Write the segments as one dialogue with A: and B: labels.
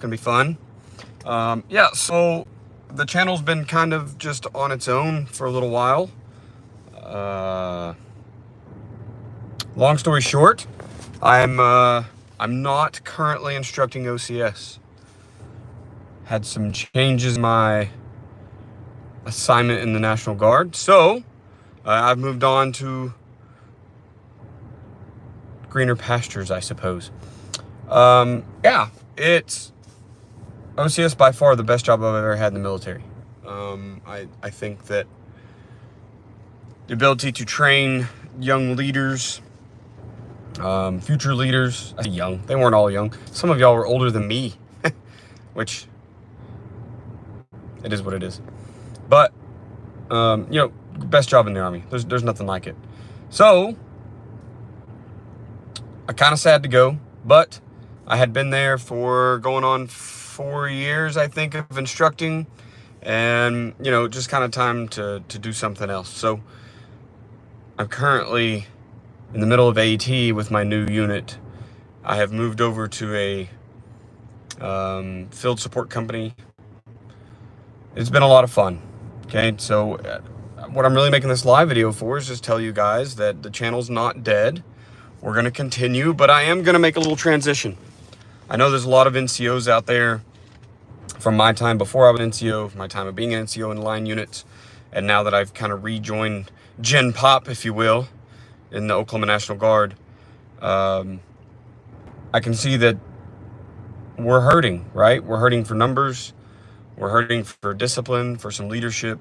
A: Gonna be fun. Yeah, so the channel's been kind of just on its own for a little while. Long story short, I'm not currently instructing OCS. Had some changes in my assignment in the National Guard, so I've moved on to greener pastures, I suppose. Yeah, it's OCS by far the best job I've ever had in the military. I think that the ability to train young leaders, future leaders. I say young, they weren't all young. Some of y'all were older than me, which it is what it is. But best job in the Army. There's nothing like it. So I'm kind of sad to go, but I had been there for going on 4 years, I think, of instructing, and just kind of time to do something else. So I'm currently in the middle of AET with my new unit. I have moved over to a field support company. It's been a lot of fun. Okay, so what I'm really making this live video for is just tell you guys that the channel's not dead. We're going to continue, but I am going to make a little transition. I know there's a lot of NCOs out there from my time before I was an NCO, my time of being an NCO in line units, and now that I've kind of rejoined Gen Pop, if you will, in the Oklahoma National Guard. I can see that we're hurting, right? We're hurting for numbers. We're hurting for discipline, for some leadership.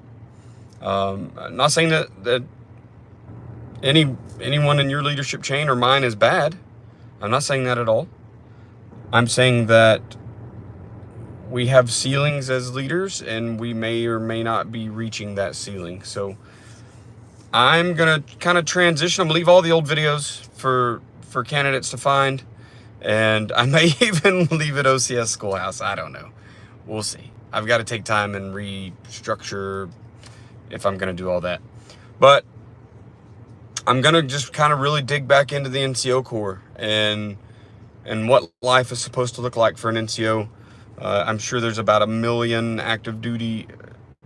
A: I'm not saying that anyone in your leadership chain or mine is bad. I'm not saying that at all. I'm saying that we have ceilings as leaders, and we may or may not be reaching that ceiling. So I'm gonna kind of transition. I'm gonna leave all the old videos for candidates to find, and I may even leave at OCS Schoolhouse. I don't know. We'll see. I've got to take time and restructure if I'm gonna do all that. But I'm gonna just kind of really dig back into the NCO Corps and what life is supposed to look like for an NCO. I'm sure there's about 1 million active duty,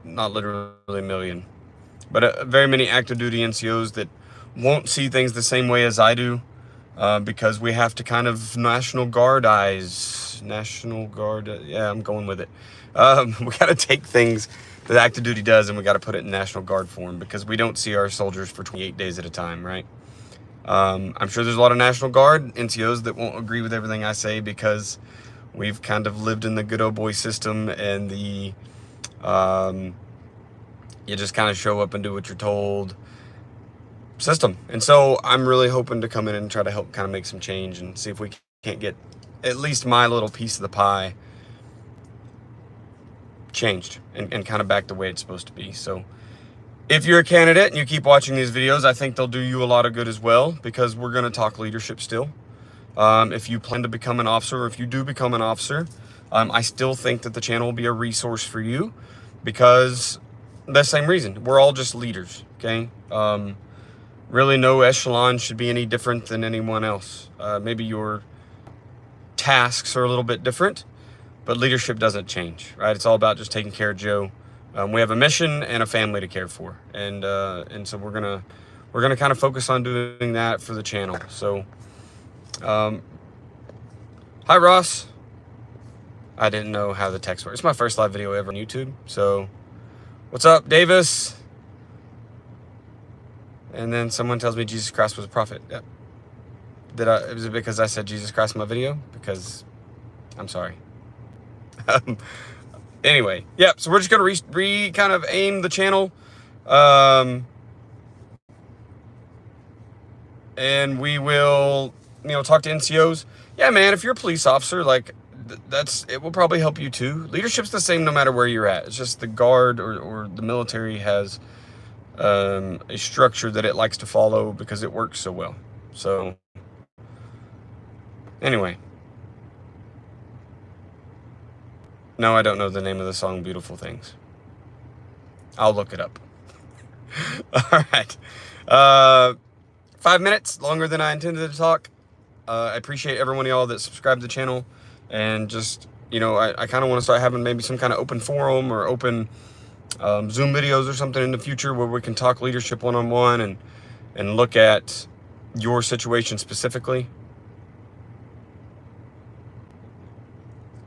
A: not literally 1 million, but very many active duty NCOs that won't see things the same way as I do, because we have to kind of National Guard, yeah, I'm going with it. We got to take things that active duty does, and we got to put it in National Guard form, because we don't see our soldiers for 28 days at a time, right? I'm sure there's a lot of National Guard NCOs that won't agree with everything I say, because we've kind of lived in the good old boy system, and the you just kind of show up and do what you're told system. And so I'm really hoping to come in and try to help kind of make some change and see if we can't get at least my little piece of the pie changed and kind of back the way it's supposed to be. So if you're a candidate and you keep watching these videos, I think they'll do you a lot of good as well, because we're going to talk leadership still. If you plan to become an officer, or if you do become an officer, I still think that the channel will be a resource for you, because the same reason. We're all just leaders, okay? Really no echelon should be any different than anyone else. Maybe your tasks are a little bit different, but leadership doesn't change, right? It's all about just taking care of Joe. We have a mission and a family to care for, and so we're gonna kind of focus on doing that for the channel. So hi Ross. I didn't know how the text works. It's my first live video ever on YouTube. So what's up, Davis? And then someone tells me Jesus Christ was a prophet. Yep. Was it because I said Jesus Christ in my video? Because I'm sorry. Anyway, yep. So we're just gonna kind of aim the channel, and we will talk to NCOs. Yeah, man. If you're a police officer, like it will probably help you too. Leadership's the same no matter where you're at. It's just the Guard or the military has a structure that it likes to follow because it works so well. So anyway, no, I don't know the name of the song Beautiful Things. I'll look it up. All right. 5 minutes longer than I intended to talk. I appreciate every one of y'all that subscribe to the channel and just You know, I kind of want to start having maybe some kind of open forum or open Zoom videos or something in the future where we can talk leadership one-on-one and look at your situation specifically.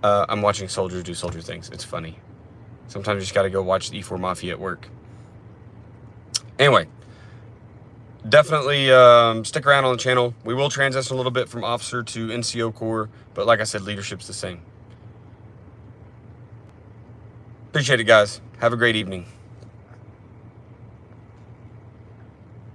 A: I'm watching soldiers do soldier things. It's funny. Sometimes you just got to go watch the E4 Mafia at work. Anyway, definitely stick around on the channel. We will transition a little bit from officer to NCO Corps, but like I said, leadership's the same. Appreciate it, guys. Have a great evening.